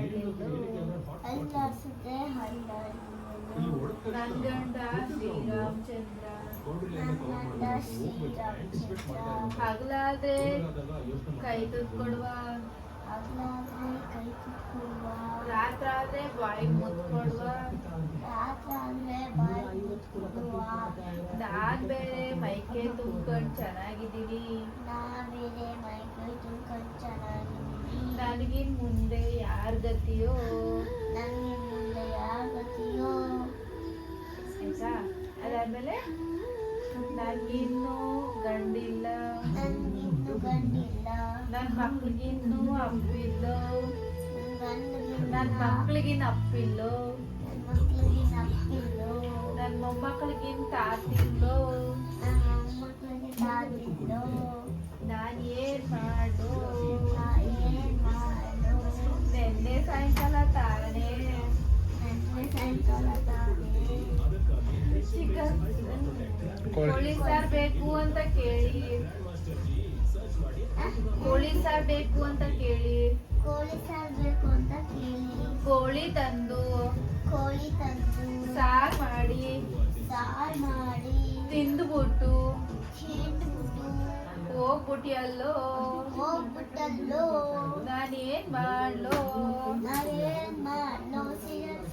ಹಳ್ಳಿಲು ಅಲ್ಲಾಸುತ್ತೆ ಹಳ್ಳರಿಯಲು ನನ್ ಗಂಡ ಶ್ರೀರಾಮಚಂದ್ರ ನನ್ನ ಶ್ರೀರಾಮಚಂದ್ರ ಹಗಲಾದ್ರೆ ಕೈ ತುತ್ಕೊಡುವ ಹಗಲಾದ್ರೆ ಕೈ ತುತ್ತುವ ರಾತ್ರಾದ್ರೆ ಬಾಯಿ ಮುತ್ಕೊಡುವ ರಾತ್ರಾದ್ರೆ ಬಾಯಿ ಮುತ್ತುವ ನಾನ್ ಬೇರೆ ಮೈಕೆ ತುಂಬ್ಕೊಂಡ್ ಚೆನ್ನಾಗಿದ್ದೀನಿ ನಾ ಬೇರೆ ಮೈಕೈ ತುಂಬ್ಕೊಂಡು ಚೆನ್ನಾಗಿದ್ದೀನಿ ನನಗಿನ್ ಮುಂದೆ ಯಾರ್ ಗತಿಯೋ ನನಗೆ ಮುಂದೆ ಯಾರ ಗತಿಯೋ ಆಯ್ತಾ ಅದಾದ್ಮೇಲೆ ನನಗಿನ್ನೂ ಗಂಡಿಲ್ಲ ನನಗಿನ್ನು ಗಂಡಿಲ್ಲ ನನ್ ಮಕ್ಳಿಗಿನ್ನೂ ಅಪ್ಪಿಲ್ಲೋ ಗಂಡಿಗಿನ್ನ ನನ್ ಮಕ್ಳಿಗಿನ್ ಅಪ್ಪಿಲ್ಲೋ ನನ್ನ ಮಕ್ಕಳಿಗೆ ನಪ್ಪಿಲ್ಲೋ ನನ್ ಮೊಮ್ಮಕ್ಳಿಗಿನ್ ತಾತಿಲ್ಲೋ ನನ್ನ ಮೊಮ್ಮಕ್ಕಳಿಗೆ ತಾದಿಲ್ಲೋ ನಾನ್ ಏನ್ ಮಾಡು ನಾ ಏನ್ ಮಾಡು ನೆನ್ನೆ ಸಾಯಂಕಾಲ ತಾನೇ ನೆನ್ನೆ ಸಾಯಂಕಾಲ ತಾನೇ ಚಿಕನ್ ಕೋಳಿ ಸಾರ್ ಬೇಕು ಅಂತ ಕೇಳಿ ಕೋಳಿ ಸಾರ್ ಬೇಕು ಅಂತ ಕೇಳಿ ಕೋಳಿ ಸಾರ್ ಬೇಕು ಅಂತ ಕೇಳಿ ಕೋಳಿ ತಂದು ಕೋಳಿ ತಂದು ಸಾರ್ ಮಾಡಿ ಸಾರ್ ಮಾಡಿ ತಿಂದ್ಬಿಟ್ಟು ತಿಂದ್ಬಿಟ್ಟು ಹೋಗ್ಬಿಟ್ಟಿಯಲ್ಲೋ ಹೋಗ್ಬಿಟ್ಟಲ್ಲೋ ನಾನೇನ್ ಮಾಡ್ಲೋ ನಾವೇನ್ ಮಾಡೋ ಸೀರಿಯಲ್